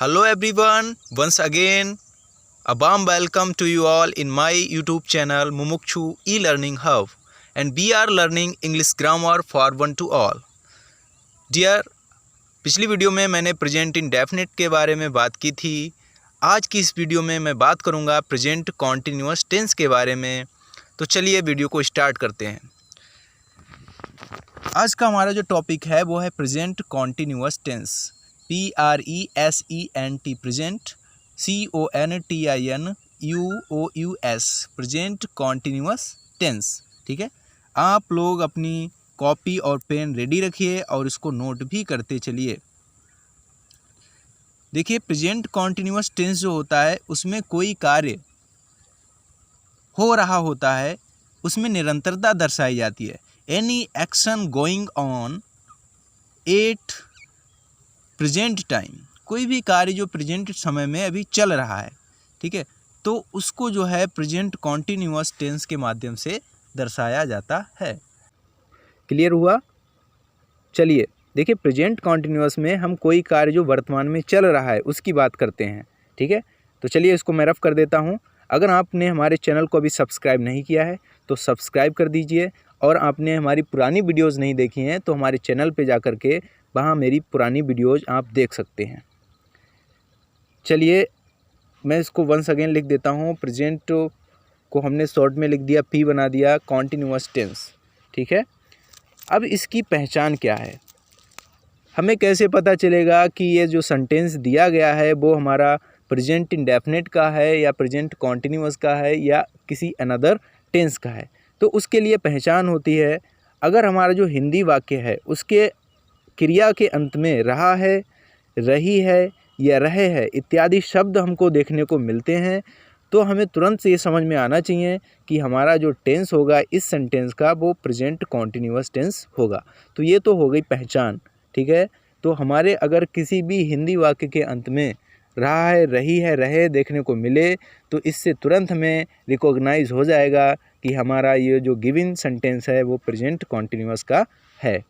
Hello everyone, once again a warm welcome to you all in my YouTube channel Mumukshu E-Learning Hub, and we are learning English grammar for one to all. Dear, पिछली video में मैंने present indefinite के बारे में बात की थी। आज की इस वीडियो में मैं बात करूंगा प्रेजेंट कॉन्टिन्यूअस टेंस के बारे में। तो चलिए वीडियो को स्टार्ट करते हैं। आज का हमारा जो टॉपिक है वो है present continuous tense, PRESENT present, CONTINUOUS present continuous tense. ठीक है, आप लोग अपनी कॉपी और पेन रेडी रखिए और इसको नोट भी करते चलिए। देखिए, प्रेजेंट कॉन्टिन्यूअस टेंस जो होता है उसमें कोई कार्य हो रहा होता है, उसमें निरंतरता दर्शाई जाती है। Any action going on at present time, कोई भी कार्य जो प्रेजेंट समय में अभी चल रहा है, ठीक है, तो उसको जो है प्रेजेंट कॉन्टिन्यूअस टेंस के माध्यम से दर्शाया जाता है। क्लियर हुआ? चलिए देखिए, प्रेजेंट कॉन्टिन्यूअस में हम कोई कार्य जो वर्तमान में चल रहा है उसकी बात करते हैं। ठीक है, तो चलिए इसको मैं रफ कर देता हूँ। अगर आपने हमारे चैनल को अभी सब्सक्राइब नहीं किया है तो सब्सक्राइब कर दीजिए, और आपने हमारी पुरानी वीडियोज़ नहीं देखी हैं तो हमारे चैनल पे जा कर के वहाँ मेरी पुरानी वीडियोज़ आप देख सकते हैं। चलिए मैं इसको वंस अगेन लिख देता हूँ। प्रेजेंट को हमने शॉर्ट में लिख दिया, P बना दिया, कॉन्टिन्यूअस टेंस। ठीक है, अब इसकी पहचान क्या है, हमें कैसे पता चलेगा कि ये जो सेंटेंस दिया गया है वो हमारा प्रेजेंट इंडेफिनिट का है या प्रेजेंट कॉन्टिन्यूअस का है या किसी अनदर टेंस का है। तो उसके लिए पहचान होती है, अगर हमारा जो हिंदी वाक्य है उसके क्रिया के अंत में रहा है, रही है या रहे है इत्यादि शब्द हमको देखने को मिलते हैं, तो हमें तुरंत से ये समझ में आना चाहिए कि हमारा जो टेंस होगा इस सेंटेंस का वो प्रेजेंट कॉन्टिन्यूअस टेंस होगा। तो ये तो हो गई पहचान। ठीक है, तो हमारे अगर किसी भी हिंदी वाक्य के अंत में रहा है, रही है, रहे देखने को मिले तो इससे तुरंत हमें रिकॉग्नाइज हो जाएगा कि हमारा ये जो गिवन सेंटेंस है वो प्रेजेंट कॉन्टिन्यूअस का है।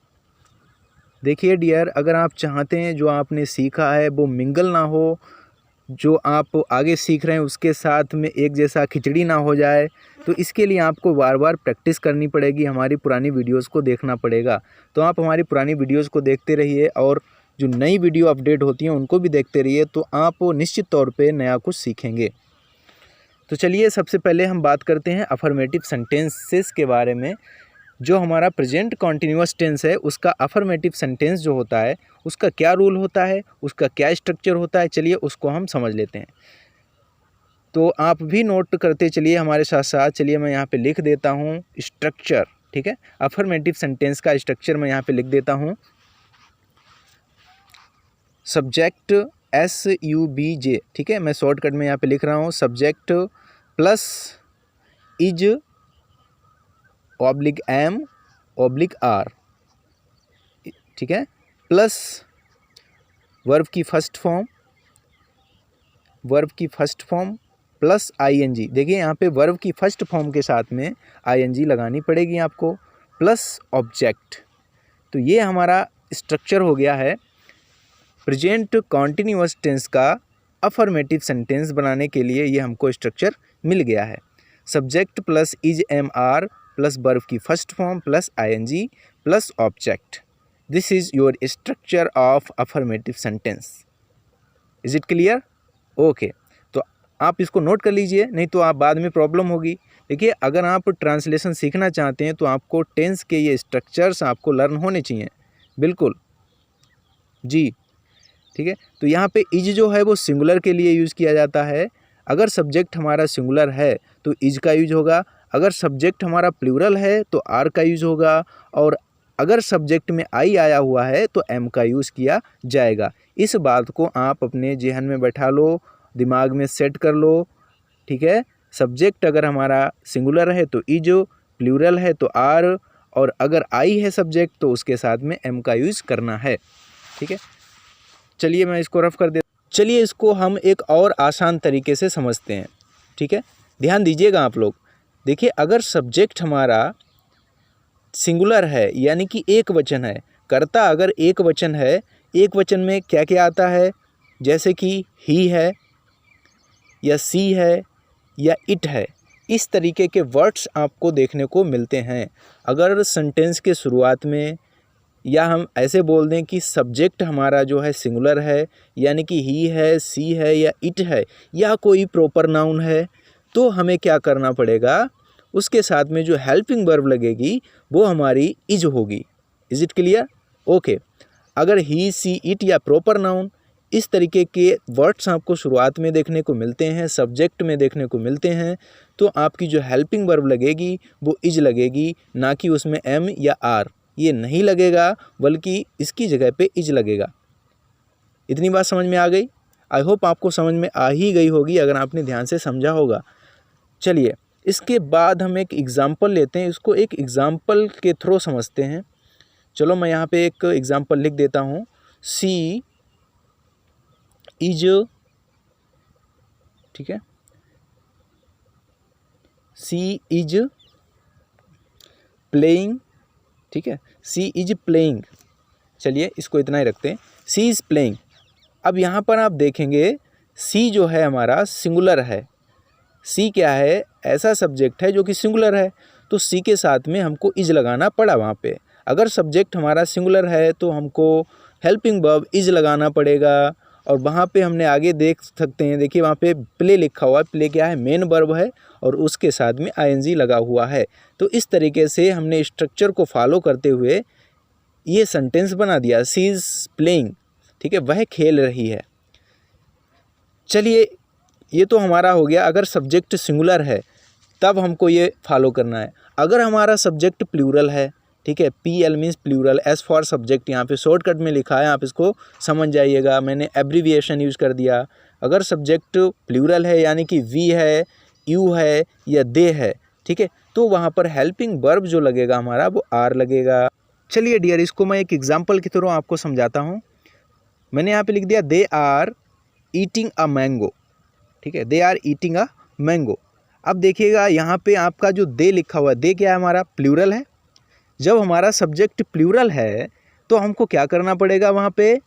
देखिए डियर, अगर आप चाहते हैं जो आपने सीखा है वो मिंगल ना हो, जो आप आगे सीख रहे हैं उसके साथ में एक जैसा खिचड़ी ना हो जाए, तो इसके लिए आपको बार बार प्रैक्टिस करनी पड़ेगी, हमारी पुरानी वीडियोस को देखना पड़ेगा। तो आप हमारी पुरानी वीडियोस को देखते रहिए और जो नई वीडियो अपडेट होती हैं उनको भी देखते रहिए, तो आप निश्चित तौर पे नया कुछ सीखेंगे। तो चलिए सबसे पहले हम बात करते हैं अफर्मेटिव सेंटेंसेस के बारे में। जो हमारा प्रेजेंट कॉन्टिन्यूअस टेंस है उसका अफर्मेटिव सेंटेंस जो होता है उसका क्या रूल होता है, उसका क्या स्ट्रक्चर होता है, चलिए उसको हम समझ लेते हैं। तो आप भी नोट करते चलिए हमारे साथ साथ। चलिए मैं यहाँ पे लिख देता हूँ स्ट्रक्चर। ठीक है, अफर्मेटिव सेंटेंस का स्ट्रक्चर मैं यहाँ पे लिख देता हूँ। सब्जेक्ट SUBJ, ठीक है, मैं शॉर्टकट में यहाँ पे लिख रहा हूँ। Subject plus is oblique M oblique are, ठीक है, प्लस वर्ब की फर्स्ट फॉर्म प्लस ING। देखिए यहाँ पे वर्ब की फर्स्ट फॉर्म के साथ में ING लगानी पड़ेगी आपको, प्लस ऑब्जेक्ट। तो ये हमारा स्ट्रक्चर हो गया है प्रेजेंट कॉन्टिन्यूअस टेंस का अफर्मेटिव सेंटेंस बनाने के लिए। ये हमको स्ट्रक्चर मिल गया है। Subject plus is MR plus verb की first form plus ING plus object. This is your structure of affirmative sentence. Is it clear? Okay, तो आप इसको नोट कर लीजिए, नहीं तो आप बाद में प्रॉब्लम होगी। देखिए, अगर आप ट्रांसलेशन सीखना चाहते हैं तो आपको टेंस के ये स्ट्रक्चर्स आपको लर्न होने चाहिए। बिल्कुल जी, ठीक है। तो यहाँ पे इज जो है वो सिंगुलर के लिए यूज़ किया जाता है। अगर सब्जेक्ट हमारा सिंगुलर है तो इज का यूज होगा, अगर सब्जेक्ट हमारा प्लूरल है तो आर का यूज होगा, और अगर सब्जेक्ट में आई आया हुआ है तो एम का यूज़ किया जाएगा। इस बात को आप अपने जेहन में बैठा लो, दिमाग में सेट कर लो। ठीक है, सब्जेक्ट अगर हमारा सिंगुलर है तो इज, प्लूरल है तो आर, और अगर आई है सब्जेक्ट तो उसके साथ में एम का यूज़ करना है। ठीक है, चलिए मैं इसको रफ कर दे। चलिए इसको हम एक और आसान तरीके से समझते हैं। ठीक है, ध्यान दीजिएगा आप लोग। देखिए, अगर सब्जेक्ट हमारा सिंगुलर है यानी कि एक वचन है, कर्ता अगर एक वचन है, एक वचन में क्या क्या आता है, जैसे कि ही है या सी है या इट है, इस तरीके के वर्ड्स आपको देखने को मिलते हैं। अगर सेंटेंस के शुरुआत में या हम ऐसे बोल दें कि सब्जेक्ट हमारा जो है सिंगुलर है, यानी कि ही है, सी है या इट है या कोई प्रॉपर नाउन है, तो हमें क्या करना पड़ेगा, उसके साथ में जो हेल्पिंग वर्ब लगेगी वो हमारी इज होगी। Is it clear? ओके। अगर ही, सी, इट या प्रॉपर नाउन, इस तरीके के वर्ड्स आपको शुरुआत में देखने को मिलते हैं, सब्जेक्ट में देखने को मिलते हैं, तो आपकी जो हेल्पिंग वर्ब लगेगी वो इज लगेगी, ना कि उसमें एम या आर, ये नहीं लगेगा, बल्कि इसकी जगह पे इज लगेगा। इतनी बात समझ में आ गई? आई होप आपको समझ में आ ही गई होगी अगर आपने ध्यान से समझा होगा। चलिए, इसके बाद हम एक एग्ज़ाम्पल लेते हैं, इसको एक एग्ज़ाम्पल के थ्रू समझते हैं। चलो मैं यहाँ पे एक एग्ज़ाम्पल लिख देता हूँ। सी इज, ठीक है, सी इज प्लेइंग, ठीक है, सी इज प्लेइंग। चलिए इसको इतना ही रखते हैं, सी इज़ प्लेइंग। अब यहाँ पर आप देखेंगे सी जो है हमारा सिंगुलर है। सी क्या है? ऐसा सब्जेक्ट है जो कि सिंगुलर है, तो सी के साथ में हमको इज लगाना पड़ा वहाँ पे। अगर सब्जेक्ट हमारा सिंगुलर है तो हमको हेल्पिंग वर्ब इज लगाना पड़ेगा, और वहाँ पे हमने आगे देख सकते हैं, देखिए वहाँ पे प्ले लिखा हुआ है। प्ले क्या है? मेन वर्ब है और उसके साथ में आईएनजी लगा हुआ है। तो इस तरीके से हमने स्ट्रक्चर को फॉलो करते हुए ये सेंटेंस बना दिया, सी इज़ प्लेइंग, ठीक है, वह खेल रही है। चलिए ये तो हमारा हो गया अगर सब्जेक्ट सिंगुलर है तब हमको ये फॉलो करना है। अगर हमारा सब्जेक्ट प्लूरल है, ठीक है, PL means plural, S for subject यहाँ पे शॉर्टकट में लिखा है, आप इसको समझ जाइएगा, मैंने एब्रीविएशन यूज़ कर दिया। अगर सब्जेक्ट प्लूरल है यानी कि वी है, यू है या दे है, ठीक है, तो वहाँ पर हेल्पिंग वर्ब जो लगेगा हमारा वो आर लगेगा। चलिए डियर, इसको मैं एक एग्जाम्पल के थ्रू आपको समझाता हूँ। मैंने यहाँ पे लिख दिया they are eating a mango, ठीक है, they are eating a mango. अब देखिएगा यहाँ पे आपका जो दे लिखा हुआ है, दे क्या है हमारा? प्लूरल है। जब हमारा सब्जेक्ट प्लूरल है तो हमको क्या करना पड़ेगा? वहाँ पे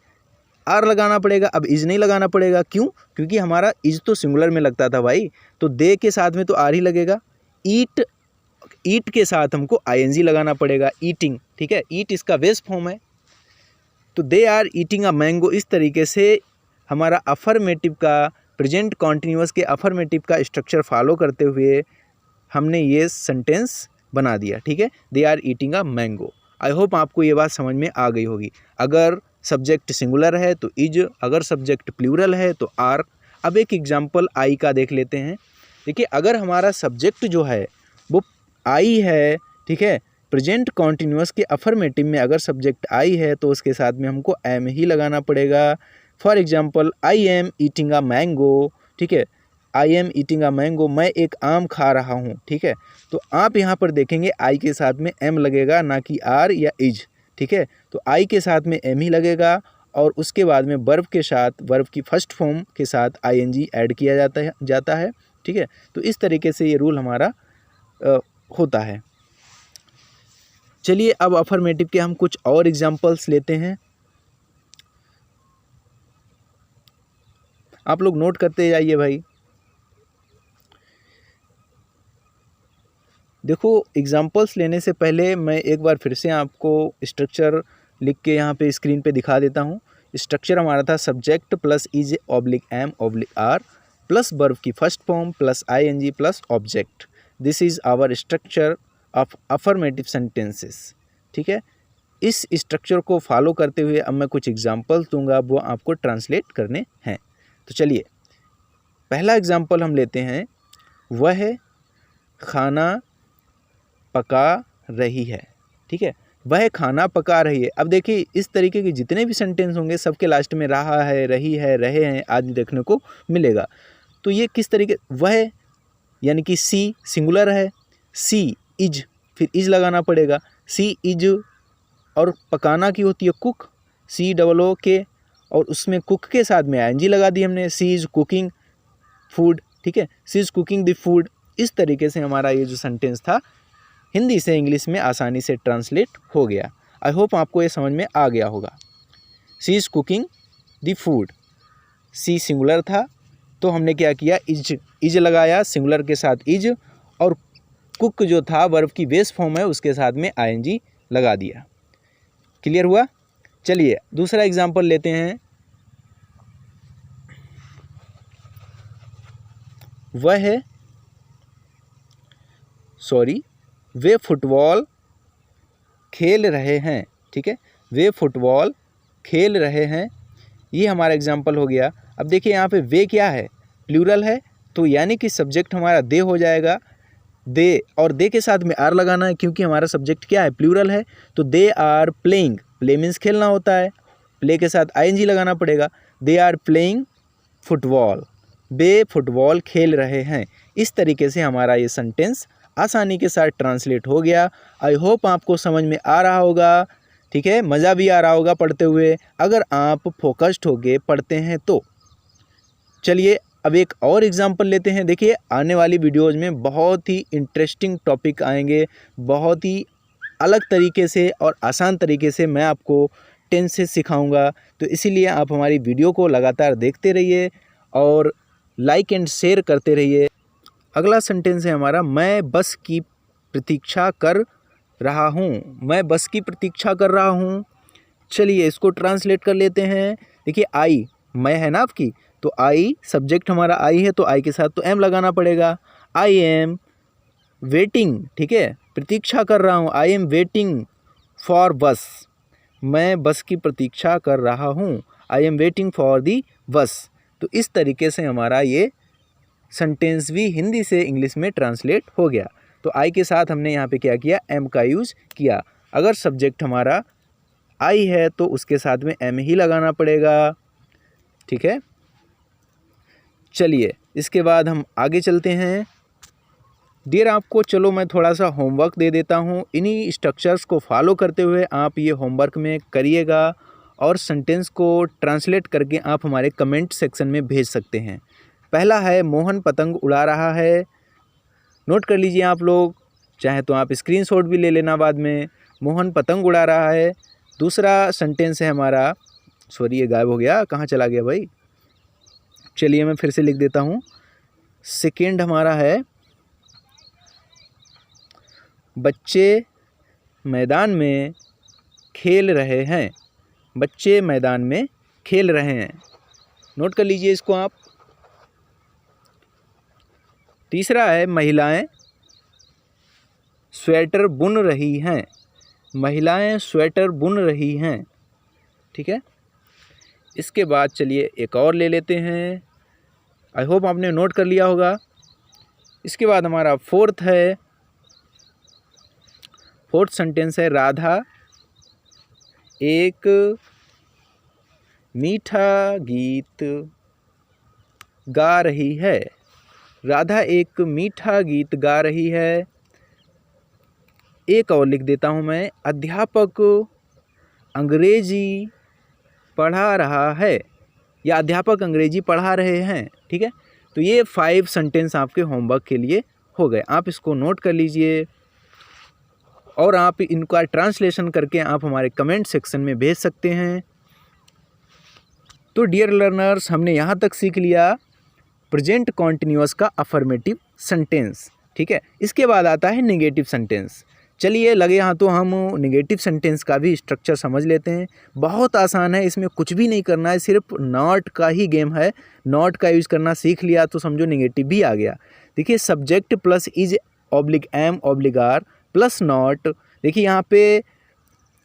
आर लगाना पड़ेगा। अब इज नहीं लगाना पड़ेगा, क्यों? क्योंकि हमारा इज तो सिंगुलर में लगता था भाई, तो दे के साथ में तो आर ही लगेगा। ईट, ईट के साथ हमको आईएनजी लगाना पड़ेगा, ईटिंग, ठीक है, ईट इसका बेस फॉर्म है। तो they are eating a mango, इस तरीके से हमारा अफर्मेटिव का, प्रेजेंट कॉन्टिन्यूअस के अफर्मेटिव का स्ट्रक्चर फॉलो करते हुए हमने ये सेंटेंस बना दिया, ठीक है, they are eating a mango. I hope आपको ये बात समझ में आ गई होगी। अगर सब्जेक्ट सिंगुलर है तो इज, अगर सब्जेक्ट प्लूरल है तो आर। अब एक एग्जांपल आई का देख लेते हैं। देखिए अगर हमारा सब्जेक्ट जो है वो आई है, ठीक है, प्रेजेंट कॉन्टिन्यूअस के अफर्मेटिव में अगर सब्जेक्ट आई है तो उसके साथ में हमको एम ही लगाना पड़ेगा। For example I am eating a mango, ठीक है, I am eating a mango, मैं एक आम खा रहा हूँ, ठीक है। तो आप यहाँ पर देखेंगे आई के साथ में एम लगेगा, ना कि आर या इज, ठीक है। तो आई के साथ में एम ही लगेगा और उसके बाद में वर्ब के साथ, वर्ब की फर्स्ट फॉर्म के साथ आईएनजी ऐड किया जाता है, ठीक है। तो इस तरीके से ये रूल हमारा होता है। चलिए अब अफर्मेटिव के हम कुछ और एग्जाम्पल्स लेते हैं। आप लोग नोट करते जाइए भाई। देखो एग्जाम्पल्स लेने से पहले मैं एक बार फिर से आपको स्ट्रक्चर लिख के यहाँ पे स्क्रीन पे दिखा देता हूँ। स्ट्रक्चर हमारा था subject plus is oblique M oblique are plus verb की first form plus ING plus object. This is our structure of affirmative sentences, ठीक है। इस स्ट्रक्चर को फॉलो करते हुए अब मैं कुछ एग्जाम्पल्स दूंगा, वो आपको ट्रांसलेट करने हैं। तो चलिए पहला एग्जाम्पल हम लेते हैं, वह खाना पका रही है, ठीक है, वह खाना पका रही है। अब देखिए इस तरीके के जितने भी सेंटेंस होंगे सबके लास्ट में रहा है, रही है, रहे हैं आदि देखने को मिलेगा। तो ये किस तरीके, वह यानी कि सी सिंगुलर है, सी इज, फिर इज लगाना पड़ेगा, सी इज, और पकाना की होती है कुक, COO, और उसमें कुक के साथ में आईएनजी लगा दी हमने, सी इज कुकिंग फूड, ठीक है, सी इज कुकिंग द फूड। इस तरीके से हमारा ये जो सेंटेंस था हिंदी से इंग्लिश में आसानी से ट्रांसलेट हो गया। आई होप आपको ये समझ में आ गया होगा। She is cooking the food. She singular था तो हमने क्या किया, इज लगाया सिंगुलर के साथ इज, और कुक जो था वर्ब की बेस फॉर्म है उसके साथ में आईएनजी लगा दिया। क्लियर हुआ। चलिए दूसरा एग्जांपल लेते हैं। वे फुटबॉल खेल रहे हैं। ठीक है, वे फुटबॉल खेल रहे हैं, ये हमारा एग्जांपल हो गया। अब देखिए यहाँ पे वे क्या है, प्लूरल है, तो यानी कि सब्जेक्ट हमारा दे हो जाएगा। दे, और दे के साथ में आर लगाना है क्योंकि हमारा सब्जेक्ट क्या है, प्लूरल है। तो they are playing, play means खेलना होता है, प्ले के साथ आईएनजी लगाना पड़ेगा। दे आर प्लेइंग फुटबॉल, वे फुटबॉल खेल रहे हैं। इस तरीके से हमारा ये सेंटेंस आसानी के साथ ट्रांसलेट हो गया। आई होप आपको समझ में आ रहा होगा। ठीक है, मज़ा भी आ रहा होगा पढ़ते हुए, अगर आप फोकस्ड होके पढ़ते हैं तो। चलिए अब एक और एग्जांपल लेते हैं। देखिए आने वाली वीडियोज़ में बहुत ही इंटरेस्टिंग टॉपिक आएंगे, बहुत ही अलग तरीके से और आसान तरीके से मैं आपको टेंसेस सिखाऊंगा। तो इसीलिए आप हमारी वीडियो को लगातार देखते रहिए और लाइक एंड शेयर करते रहिए। अगला सेंटेंस है हमारा, मैं बस की प्रतीक्षा कर रहा हूँ। मैं बस की प्रतीक्षा कर रहा हूँ। चलिए इसको ट्रांसलेट कर लेते हैं। देखिए आई, मैं है ना आपकी, तो आई सब्जेक्ट हमारा आई है, तो आई के साथ तो एम लगाना पड़ेगा। आई एम वेटिंग, ठीक है, प्रतीक्षा कर रहा हूँ। आई एम वेटिंग फॉर बस, मैं बस की प्रतीक्षा कर रहा हूँ। I am waiting for the बस। तो इस तरीके से हमारा ये सेंटेंस भी हिंदी से इंग्लिश में ट्रांसलेट हो गया। तो आई के साथ हमने यहाँ पे क्या किया, एम का यूज़ किया। अगर सब्जेक्ट हमारा आई है तो उसके साथ में एम ही लगाना पड़ेगा। ठीक है, चलिए इसके बाद हम आगे चलते हैं। डियर आपको चलो मैं थोड़ा सा होमवर्क दे देता हूँ। इन्हीं स्ट्रक्चर्स को फॉलो करते हुए आप ये होमवर्क में करिएगा और सेंटेंस को ट्रांसलेट करके आप हमारे कमेंट सेक्शन में भेज सकते हैं। पहला है, मोहन पतंग उड़ा रहा है। नोट कर लीजिए आप लोग, चाहे तो आप स्क्रीनशॉट भी ले लेना बाद में। मोहन पतंग उड़ा रहा है। दूसरा सेंटेंस है हमारा, सॉरी ये गायब हो गया, कहाँ चला गया भाई, चलिए मैं फिर से लिख देता हूँ। सेकेंड हमारा है, बच्चे मैदान में खेल रहे हैं। बच्चे मैदान में खेल रहे हैं, नोट कर लीजिए इसको आप। तीसरा है, महिलाएं स्वेटर बुन रही हैं। महिलाएं स्वेटर बुन रही हैं। ठीक है, इसके बाद चलिए एक और ले लेते हैं। आई होप आपने नोट कर लिया होगा। इसके बाद हमारा फोर्थ सेंटेंस है, राधा एक मीठा गीत गा रही है। राधा एक मीठा गीत गा रही है। एक और लिख देता हूँ मैं, अध्यापक अंग्रेजी पढ़ा रहा है, या अध्यापक अंग्रेजी पढ़ा रहे हैं। ठीक है, तो ये 5 सेंटेंस आपके होमवर्क के लिए हो गए। आप इसको नोट कर लीजिए और आप इनका ट्रांसलेशन करके आप हमारे कमेंट सेक्शन में भेज सकते हैं। तो डियर लर्नर्स, हमने यहाँ तक सीख लिया प्रेजेंट कॉन्टिन्यूअस का अफर्मेटिव सेंटेंस। ठीक है, इसके बाद आता है नेगेटिव सेंटेंस। चलिए लगे यहाँ तो हम नेगेटिव सेंटेंस का भी स्ट्रक्चर समझ लेते हैं। बहुत आसान है, इसमें कुछ भी नहीं करना है, सिर्फ नॉट का ही गेम है। नॉट का यूज़ करना सीख लिया तो समझो नेगेटिव भी आ गया। देखिए subject plus is oblique M oblique are plus not. देखिए यहाँ पे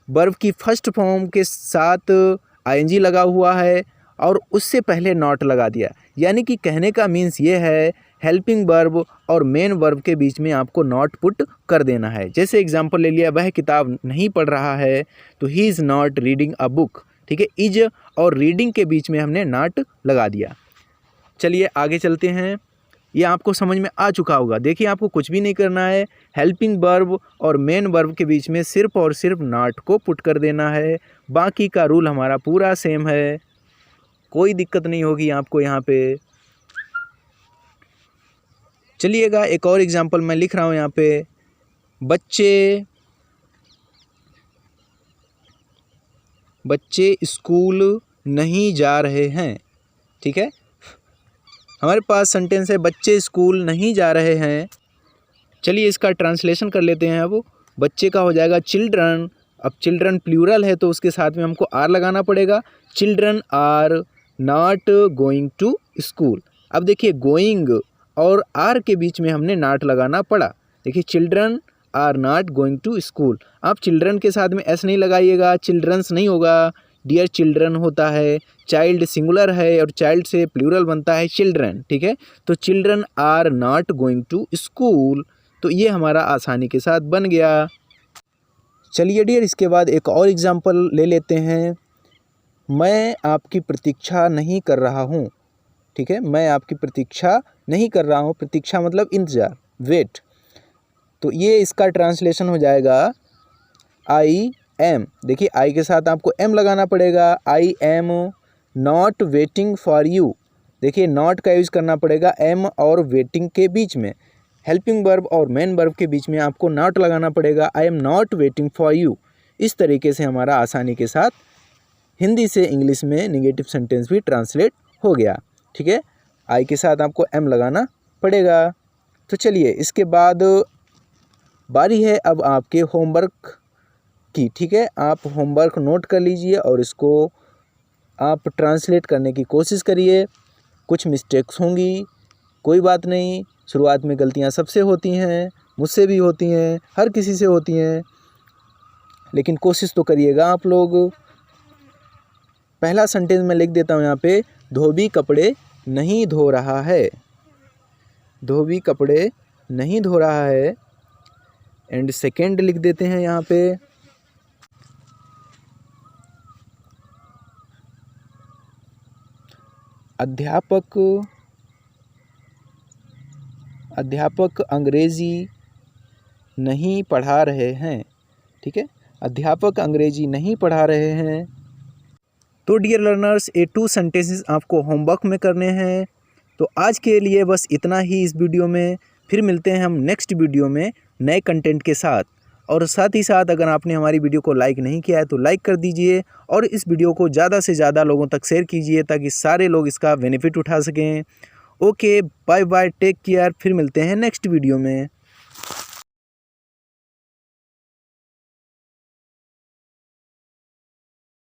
वर्ब की फर्स्ट फॉर्म के साथ आईएनजी लगा हुआ है और उससे पहले नॉट लगा दिया, यानी कि कहने का मीन्स ये है हेल्पिंग वर्ब और मेन वर्ब के बीच में आपको नॉट पुट कर देना है। जैसे एग्जांपल ले लिया, वह किताब नहीं पढ़ रहा है, तो he is not reading a book. ठीक है, इज और रीडिंग के बीच में हमने नॉट लगा दिया। चलिए आगे चलते हैं, ये आपको समझ में आ चुका होगा। देखिए आपको कुछ भी नहीं करना है, हेल्पिंग वर्ब और मेन वर्ब के बीच में सिर्फ और सिर्फ नॉट को पुट कर देना है। बाकी का रूल हमारा पूरा सेम है, कोई दिक्कत नहीं होगी आपको यहाँ पे। चलिएगा एक और एग्जांपल मैं लिख रहा हूँ यहाँ पे, बच्चे स्कूल नहीं जा रहे हैं। ठीक है। हमारे पास सेंटेंस है बच्चे स्कूल नहीं जा रहे हैं। चलिए इसका ट्रांसलेशन कर लेते हैं। अब बच्चे का हो जाएगा चिल्ड्रन। अब चिल्ड्रन प्लूरल है तो उसके साथ में हमको आर लगाना पड़ेगा। Children are not going to school. अब देखिए गोइंग और आर के बीच में हमने नॉट लगाना पड़ा। देखिए children are not going to school. आप चिल्ड्रन के साथ में एस नहीं लगाइएगा, चिल्ड्रंस नहीं होगा, डियर चिल्ड्रन होता है। चाइल्ड सिंगुलर है और चाइल्ड से प्लूरल बनता है चिल्ड्रन, ठीक है। तो children are not going to school, तो ये हमारा आसानी के साथ बन गया। चलिए डियर, इसके बाद एक और एग्जाम्पल ले लेते हैं। मैं आपकी प्रतीक्षा नहीं कर रहा हूँ, ठीक है। मैं आपकी प्रतीक्षा नहीं कर रहा हूँ, प्रतीक्षा मतलब इंतज़ार, वेट। तो ये इसका ट्रांसलेशन हो जाएगा आई एम। देखिए आई के साथ आपको एम लगाना पड़ेगा। I am not waiting for you. देखिए नॉट का यूज़ करना पड़ेगा एम और वेटिंग के बीच में। हेल्पिंग वर्ब और मेन वर्ब के बीच में आपको नॉट लगाना पड़ेगा। I am not waiting for you. इस तरीके से हमारा आसानी के साथ हिंदी से इंग्लिश में नेगेटिव सेंटेंस भी ट्रांसलेट हो गया, ठीक है। आई के साथ आपको एम लगाना पड़ेगा। तो चलिए इसके बाद बारी है अब आपके होमवर्क की, ठीक है। आप होमवर्क नोट कर लीजिए और इसको आप ट्रांसलेट करने की कोशिश करिए। कुछ मिस्टेक्स होंगी, कोई बात नहीं, शुरुआत में गलतियां सबसे होती हैं, मुझसे भी होती हैं, हर किसी से होती हैं, लेकिन कोशिश तो करिएगा आप लोग। पहला सेंटेंस मैं लिख देता हूँ यहाँ पे, धोबी कपड़े नहीं धो रहा है। धोबी कपड़े नहीं धो रहा है। एंड सेकेंड लिख देते हैं यहाँ पे, अध्यापक अंग्रेजी नहीं पढ़ा रहे हैं, ठीक है। अध्यापक अंग्रेजी नहीं पढ़ा रहे हैं। तो डियर लर्नर्स, ये 2 सेंटेंसेस आपको होमवर्क में करने हैं। तो आज के लिए बस इतना ही इस वीडियो में। फिर मिलते हैं हम नेक्स्ट वीडियो में नए कंटेंट के साथ। और साथ ही साथ अगर आपने हमारी वीडियो को लाइक नहीं किया है तो लाइक कर दीजिए और इस वीडियो को ज़्यादा से ज़्यादा लोगों तक शेयर कीजिए ताकि सारे लोग इसका बेनिफिट उठा सकें। Okay, bye bye, take care. फिर मिलते हैं नेक्स्ट वीडियो में।